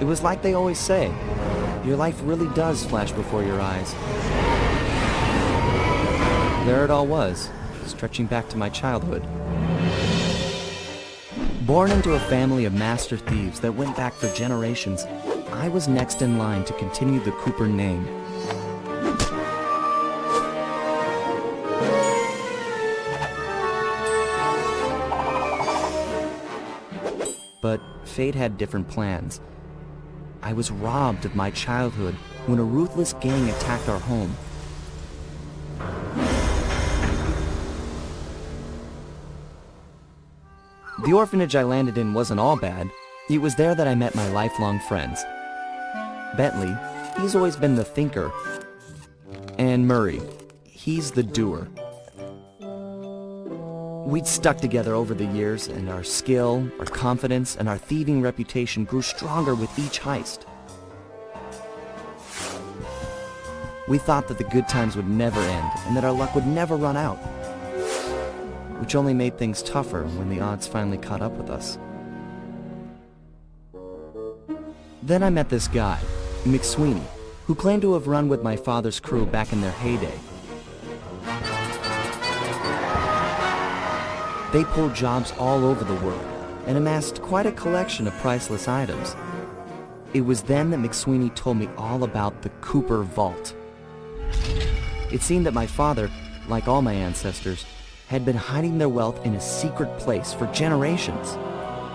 It was like they always say, your life really does flash before your eyes. There it all was, stretching back to my childhood. Born into a family of master thieves that went back for generations, I was next in line to continue the Cooper name. But fate had different plans. I was robbed of my childhood when a ruthless gang attacked our home. The orphanage I landed in wasn't all bad. It was there that I met my lifelong friends. Bentley, he's always been the thinker. And Murray, he's the doer. We'd stuck together over the years, and our skill, our confidence, and our thieving reputation grew stronger with each heist. We thought that the good times would never end, and that our luck would never run out, which only made things tougher when the odds finally caught up with us. Then I met this guy, McSweeney, who claimed to have run with my father's crew back in their heyday. They pulled jobs all over the world and amassed quite a collection of priceless items. It was then that McSweeney told me all about the Cooper Vault. It seemed that my father, like all my ancestors, had been hiding their wealth in a secret place for generations,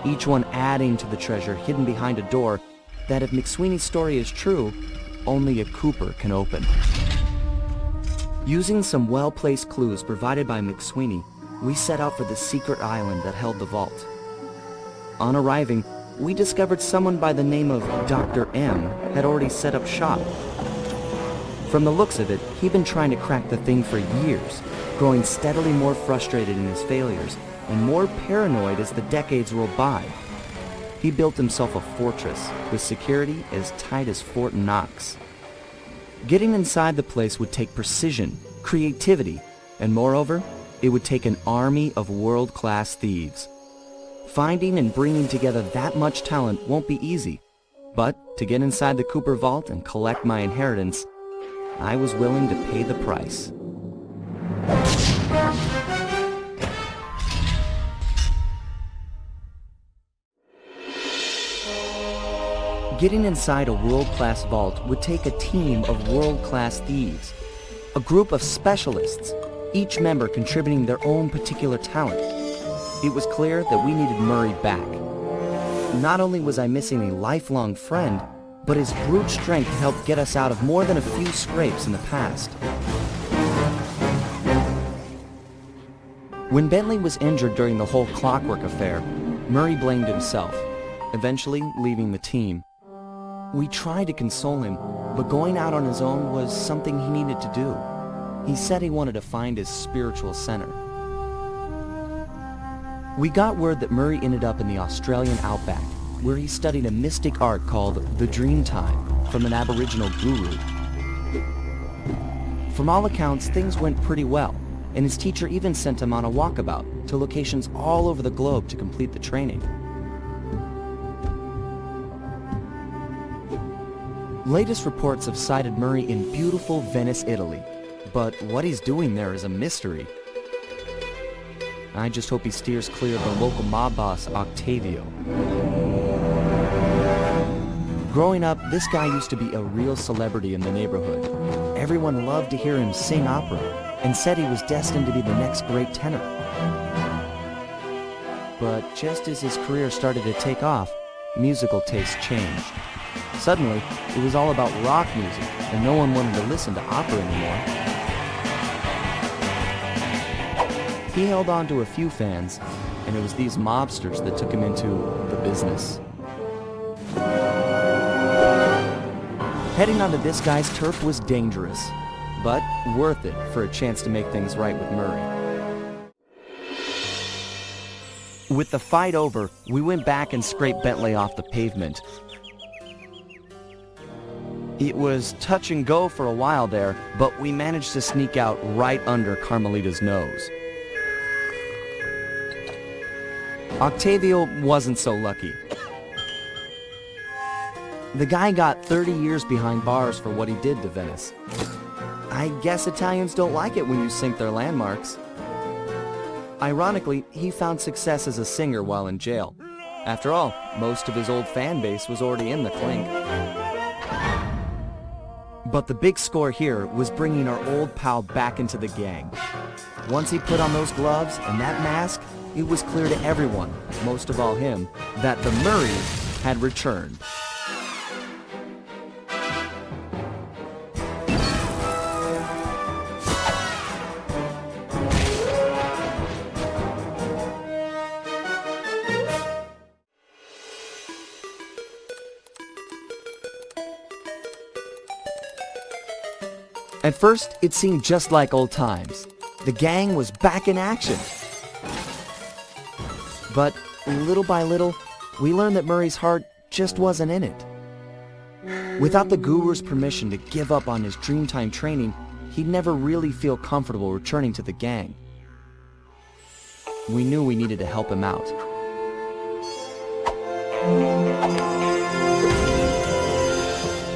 each one adding to the treasure hidden behind a door that, if McSweeney's story is true, only a Cooper can open. Using some well-placed clues provided by McSweeney, we set out for the secret island that held the vault. On arriving, we discovered someone by the name of Dr. M had already set up shop. From the looks of it, he'd been trying to crack the thing for years, growing steadily more frustrated in his failures and more paranoid as the decades rolled by. He built himself a fortress with security as tight as Fort Knox. Getting inside the place would take precision, creativity, and moreover, it would take an army of world-class thieves. Finding and bringing together that much talent won't be easy, but to get inside the Cooper Vault and collect my inheritance, I was willing to pay the price. Getting inside a world-class vault would take a team of world-class thieves, a group of specialists, each member contributing their own particular talent. It was clear that we needed Murray back. Not only was I missing a lifelong friend, but his brute strength helped get us out of more than a few scrapes in the past. When Bentley was injured during the whole clockwork affair, Murray blamed himself, eventually leaving the team. We tried to console him, but going out on his own was something he needed to do. He said he wanted to find his spiritual center. We got word that Murray ended up in the Australian outback, where he studied a mystic art called the Dreamtime from an Aboriginal guru. From all accounts, things went pretty well, and his teacher even sent him on a walkabout to locations all over the globe to complete the training. Latest reports have cited Murray in beautiful Venice, Italy, but what he's doing there is a mystery. I just hope he steers clear of the local mob boss, Octavio. Growing up, this guy used to be a real celebrity in the neighborhood. Everyone loved to hear him sing opera and said he was destined to be the next great tenor. But just as his career started to take off, musical tastes changed. Suddenly, it was all about rock music, and no one wanted to listen to opera anymore. He held on to a few fans, and it was these mobsters that took him into the business. Heading onto this guy's turf was dangerous, but worth it for a chance to make things right with Murray. With the fight over, we went back and scraped Bentley off the pavement. It was touch and go for a while there, but we managed to sneak out right under Carmelita's nose. Octavio wasn't so lucky. The guy got 30 years behind bars for what he did to Venice. I guess Italians don't like it when you sink their landmarks. Ironically, he found success as a singer while in jail. After all, most of his old fan base was already in the clink. But the big score here was bringing our old pal back into the gang. Once he put on those gloves and that mask, it was clear to everyone, most of all him, that the Murrays had returned. At first, it seemed just like old times. The gang was back in action. But little by little, we learned that Murray's heart just wasn't in it. Without the guru's permission to give up on his Dreamtime training, he'd never really feel comfortable returning to the gang. We knew we needed to help him out.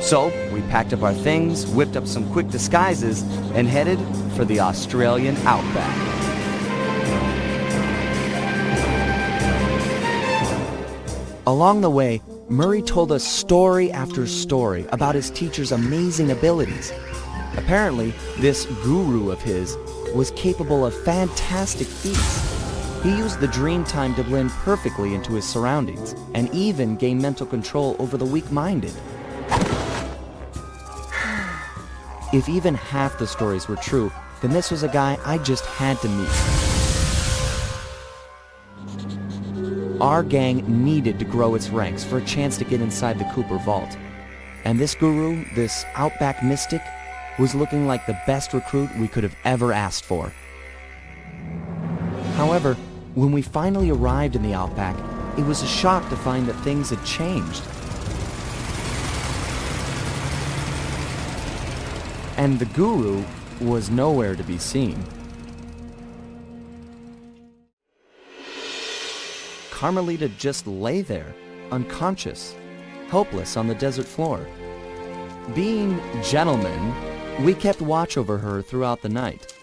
So, we packed up our things, whipped up some quick disguises, and headed for the Australian outback. Along the way, Murray told us story after story about his teacher's amazing abilities. Apparently, this guru of his was capable of fantastic feats. He used the Dreamtime to blend perfectly into his surroundings, and even gain mental control over the weak-minded. If even half the stories were true, then this was a guy I just had to meet. Our gang needed to grow its ranks for a chance to get inside the Cooper vault. And this guru, this outback mystic, was looking like the best recruit we could have ever asked for. However, when we finally arrived in the outback, it was a shock to find that things had changed. And the guru was nowhere to be seen. Carmelita just lay there, unconscious, helpless on the desert floor. Being gentlemen, we kept watch over her throughout the night.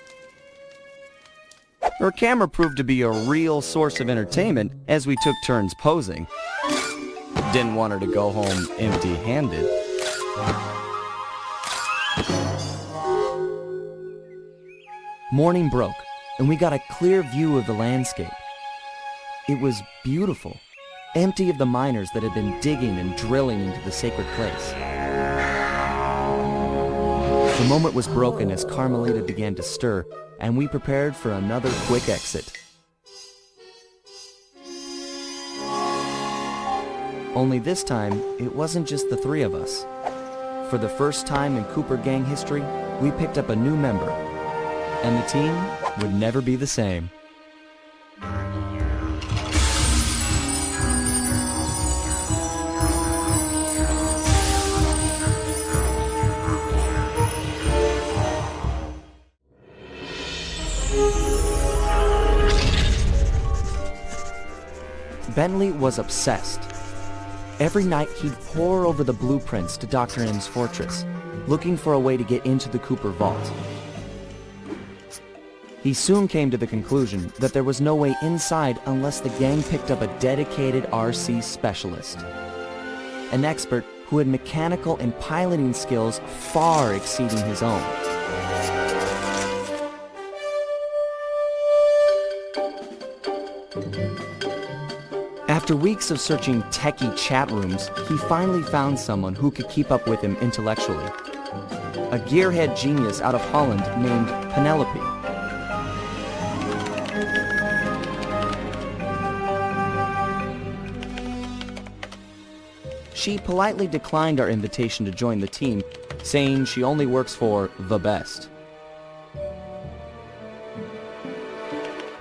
Her camera proved to be a real source of entertainment as we took turns posing. Didn't want her to go home empty-handed. Morning broke, and we got a clear view of the landscape. It was beautiful, empty of the miners that had been digging and drilling into the sacred place. The moment was broken as Carmelita began to stir, and we prepared for another quick exit. Only this time, it wasn't just the three of us. For the first time in Cooper gang history, we picked up a new member. And the team would never be the same. Bentley was obsessed. Every night he'd pore over the blueprints to Dr. M's fortress, looking for a way to get into the Cooper vault. He soon came to the conclusion that there was no way inside unless the gang picked up a dedicated RC specialist. An expert who had mechanical and piloting skills far exceeding his own. After weeks of searching techie chat rooms, he finally found someone who could keep up with him intellectually. A gearhead genius out of Holland named Penelope. She politely declined our invitation to join the team, saying she only works for the best.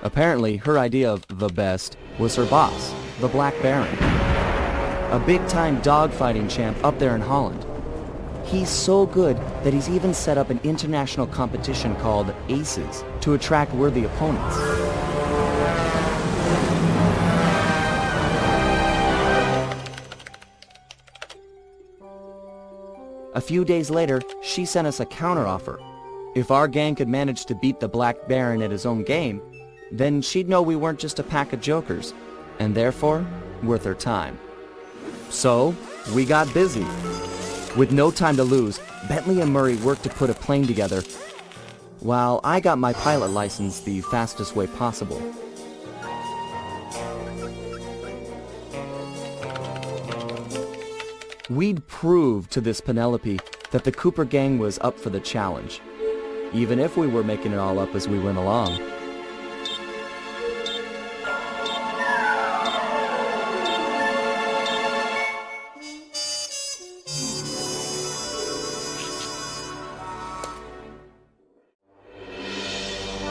Apparently, her idea of the best was her boss, the Black Baron, a big-time dogfighting champ up there in Holland. He's so good that he's even set up an international competition called Aces to attract worthy opponents. A few days later, she sent us a counteroffer. If our gang could manage to beat the Black Baron at his own game, then she'd know we weren't just a pack of jokers, and therefore, worth her time. So, we got busy. With no time to lose, Bentley and Murray worked to put a plane together, while I got my pilot license the fastest way possible. We'd proved to this Penelope that the Cooper gang was up for the challenge, even if we were making it all up as we went along.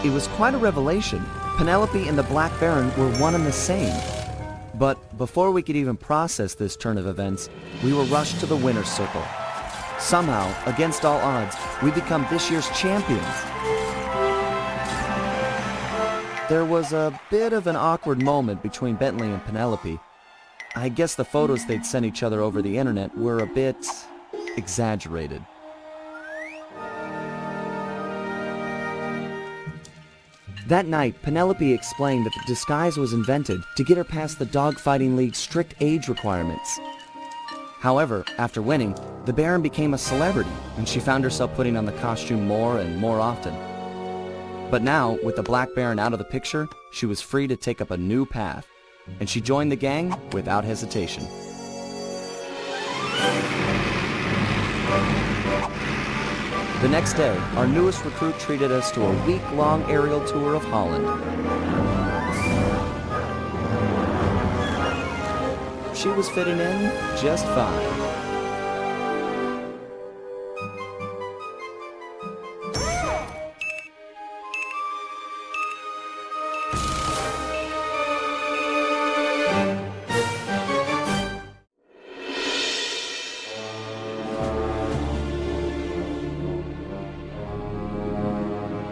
It was quite a revelation. Penelope and the Black Baron were one and the same. But before we could even process this turn of events, we were rushed to the winner's circle. Somehow, against all odds, we become this year's champions. There was a bit of an awkward moment between Bentley and Penelope. I guess the photos they'd sent each other over the internet were a bit exaggerated. That night, Penelope explained that the disguise was invented to get her past the Dogfighting League's strict age requirements. However, after winning, the Baron became a celebrity, and she found herself putting on the costume more and more often. But now, with the Black Baron out of the picture, she was free to take up a new path, and she joined the gang without hesitation. The next day, our newest recruit treated us to a week-long aerial tour of Holland. She was fitting in just fine.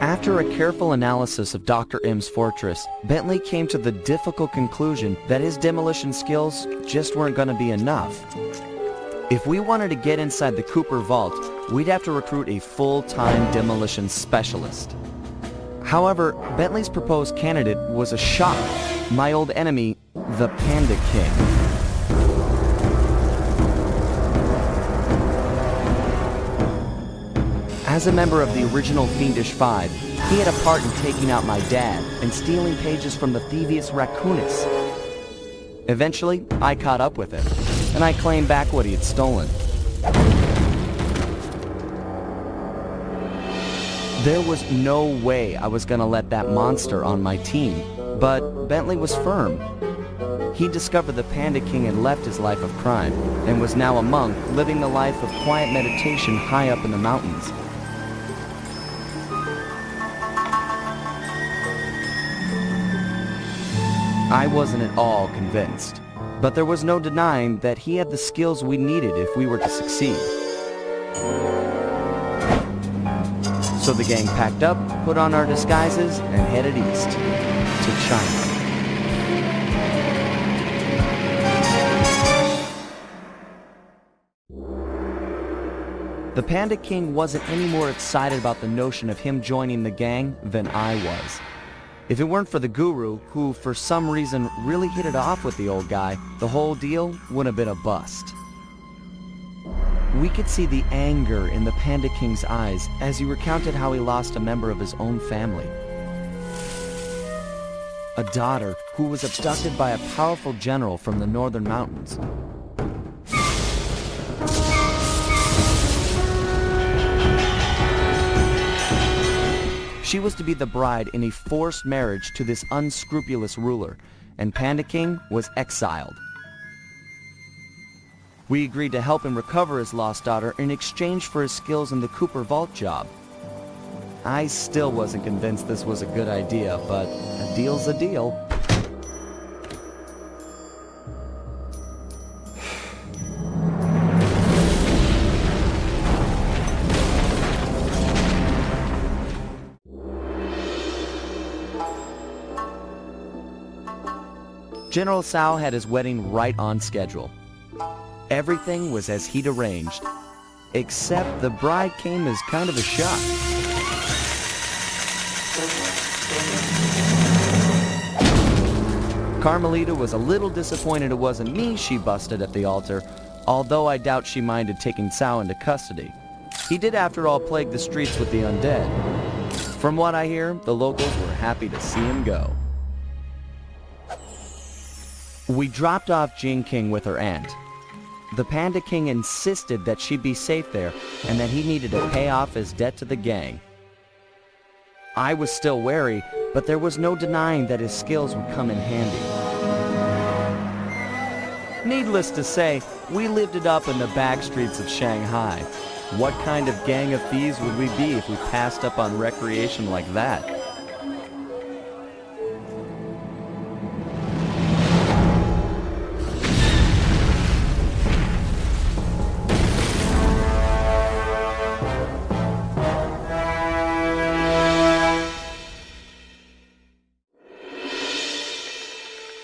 After a careful analysis of Dr. M's fortress, Bentley came to the difficult conclusion that his demolition skills just weren't going to be enough. If we wanted to get inside the Cooper vault, we'd have to recruit a full-time demolition specialist. However, Bentley's proposed candidate was a shock. My old enemy, the Panda King. As a member of the original Fiendish Five, he had a part in taking out my dad and stealing pages from the Thievius Raccoonus. Eventually, I caught up with him, and I claimed back what he had stolen. There was no way I was gonna let that monster on my team, but Bentley was firm. He discovered the Panda King had left his life of crime, and was now a monk living the life of quiet meditation high up in the mountains. I wasn't at all convinced, but there was no denying that he had the skills we needed if we were to succeed. So the gang packed up, put on our disguises, and headed east to China. The Panda King wasn't any more excited about the notion of him joining the gang than I was. If it weren't for the guru, who for some reason really hit it off with the old guy, the whole deal would have been a bust. We could see the anger in the Panda King's eyes as he recounted how he lost a member of his own family. A daughter who was abducted by a powerful general from the northern mountains. She was to be the bride in a forced marriage to this unscrupulous ruler, and Panda King was exiled. We agreed to help him recover his lost daughter in exchange for his skills in the Cooper Vault job. I still wasn't convinced this was a good idea, but a deal's a deal. General Cao had his wedding right on schedule. Everything was as he'd arranged. except the bride came as kind of a shock. Carmelita was a little disappointed it wasn't me she busted at the altar, although I doubt she minded taking Sal into custody. He did, after all, plague the streets with the undead. From what I hear, the locals were happy to see him go. We dropped off Jean King with her aunt. The Panda King insisted that she'd be safe there and that he needed to pay off his debt to the gang. I was still wary, but there was no denying that his skills would come in handy. Needless to say, we lived it up in the back streets of Shanghai. What kind of gang of thieves would we be if we passed up on recreation like that?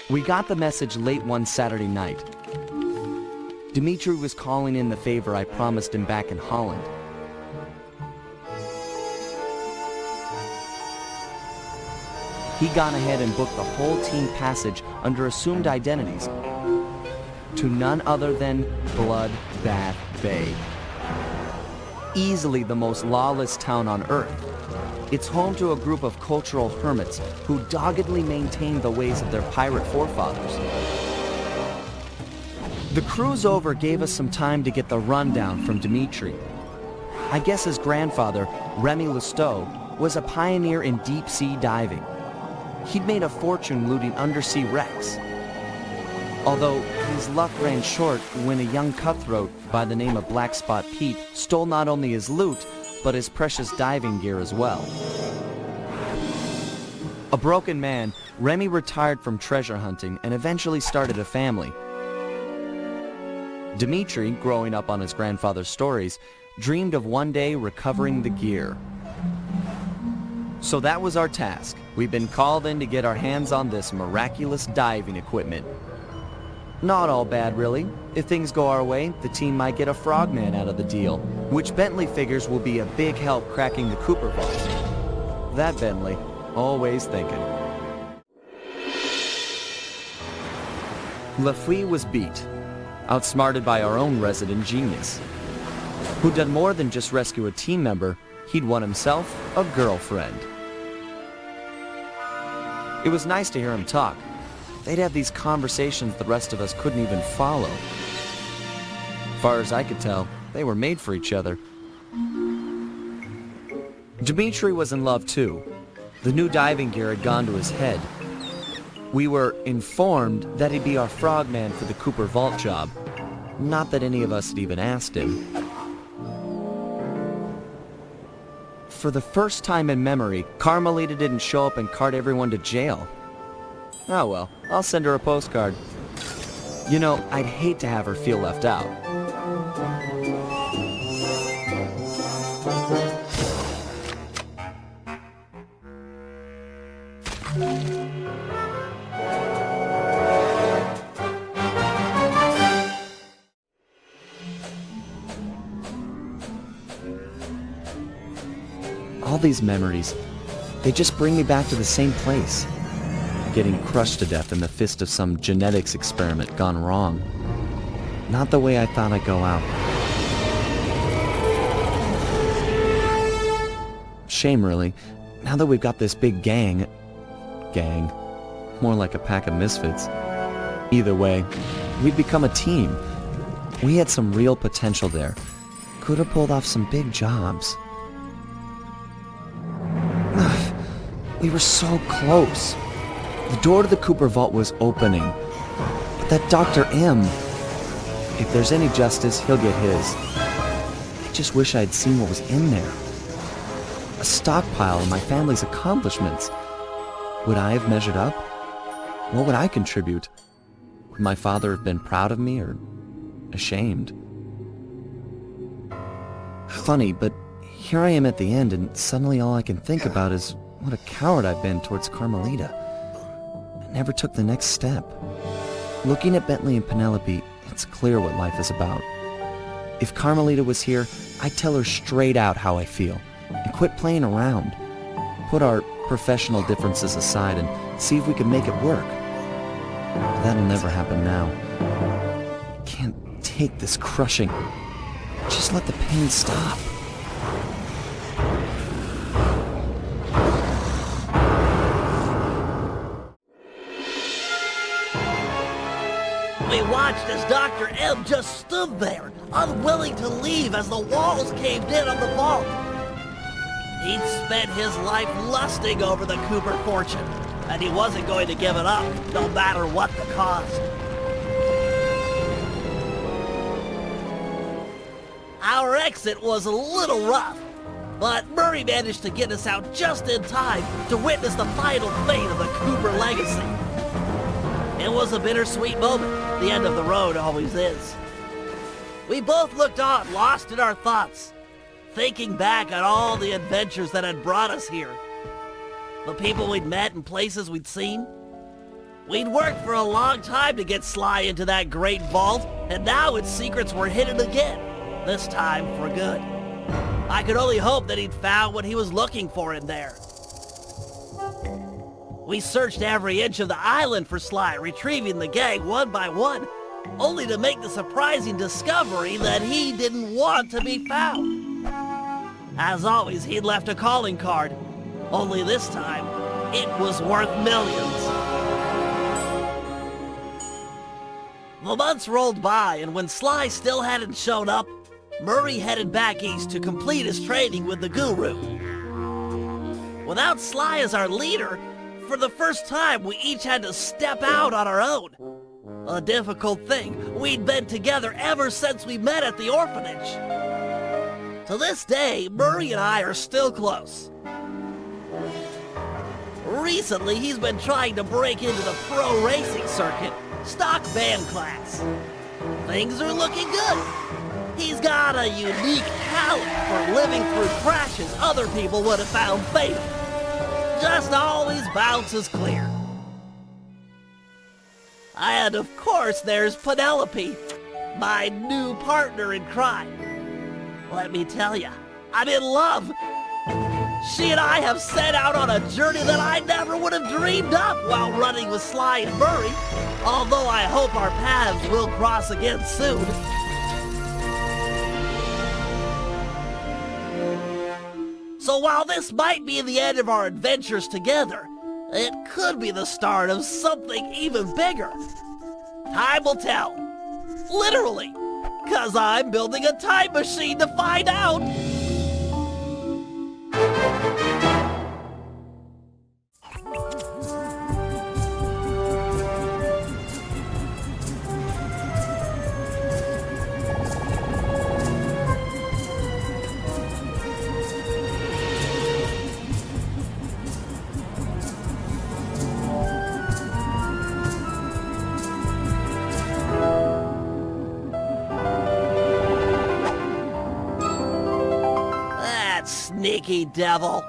We got the message late one Saturday night. Dimitri was calling in the favor I promised him back in Holland. He'd gone ahead and booked the whole team passage under assumed identities to none other than Bloodbath Bay. Easily the most lawless town on Earth. It's home to a group of cultural hermits who doggedly maintain the ways of their pirate forefathers. The cruise over gave us some time to get the rundown from Dimitri. I guess his grandfather, Remy Lestow, was a pioneer in deep-sea diving. He'd made a fortune looting undersea wrecks. Although his luck ran short when a young cutthroat by the name of Black Spot Pete stole not only his loot, but his precious diving gear as well. A broken man, Remy retired from treasure hunting and eventually started a family. Dimitri, growing up on his grandfather's stories, dreamed of one day recovering the gear. So that was our task. We've been called in to get our hands on this miraculous diving equipment. Not all bad, really. If things go our way, the team might get a frogman out of the deal, which Bentley figures will be a big help cracking the Cooper vault. That Bentley, always thinking. Lafouille was beat, outsmarted by our own resident genius, who'd done more than just rescue a team member. He'd won himself a girlfriend. It was nice to hear him talk. They'd have these conversations the rest of us couldn't even follow. Far as I could tell, they were made for each other. Dimitri was in love too. The new diving gear had gone to his head. We were informed that he'd be our frogman for the Cooper vault job. Not that any of us had even asked him. For the first time in memory, Carmelita didn't show up and cart everyone to jail. Oh well, I'll send her a postcard. You know, I'd hate to have her feel left out. All these memories, they just bring me back to the same place. Getting crushed to death in the fist of some genetics experiment gone wrong. Not the way I thought I'd go out. Shame, really. Now that we've got this big gang, more like a pack of misfits. Either way, we'd become a team. We had some real potential there. Could have pulled off some big jobs. We were so close. The door to the Cooper vault was opening. But that Dr. M, if there's any justice, he'll get his. I just wish I'd seen what was in there. A stockpile of my family's accomplishments. Would I have measured up? What would I contribute? Would my father have been proud of me or ashamed? Funny, but here I am at the end, and suddenly all I can think about is what a coward I've been towards Carmelita. I never took the next step. Looking at Bentley and Penelope, it's clear what life is about. If Carmelita was here, I'd tell her straight out how I feel and quit playing around. Put our professional differences aside and see if we can make it work. But that'll never happen now. Can't take this crushing. Just let the pain stop. We watched as Dr. M just stood there, unwilling to leave as the walls caved in on the vault. He'd spent his life lusting over the Cooper fortune, and he wasn't going to give it up, no matter what the cost. Our exit was a little rough, but Murray managed to get us out just in time to witness the final fate of the Cooper legacy. It was a bittersweet moment. The end of the road always is. We both looked on, lost in our thoughts, thinking back on all the adventures that had brought us here. The people we'd met and places we'd seen. We'd worked for a long time to get Sly into that great vault, and now its secrets were hidden again, this time for good. I could only hope that he'd found what he was looking for in there. We searched every inch of the island for Sly, retrieving the gang one by one, only to make the surprising discovery that he didn't want to be found. As always, he'd left a calling card, only this time, it was worth millions. The months rolled by, and when Sly still hadn't shown up, Murray headed back east to complete his training with the Guru. Without Sly as our leader, for the first time, we each had to step out on our own. A difficult thing. We'd been together ever since we met at the orphanage. To this day, Murray and I are still close. Recently, he's been trying to break into the pro racing circuit, stock van class. Things are looking good. He's got a unique talent for living through crashes other people would have found fatal. Just always bounces clear. And of course there's Penelope, my new partner in crime. Let me tell you, I'm in love. She and I have set out on a journey that I never would have dreamed of while running with Sly and Murray, although I hope our paths will cross again soon. So while this might be the end of our adventures together, it could be the start of something even bigger. Time will tell. Literally. 'Cause I'm building a time machine to find out. Sneaky devil.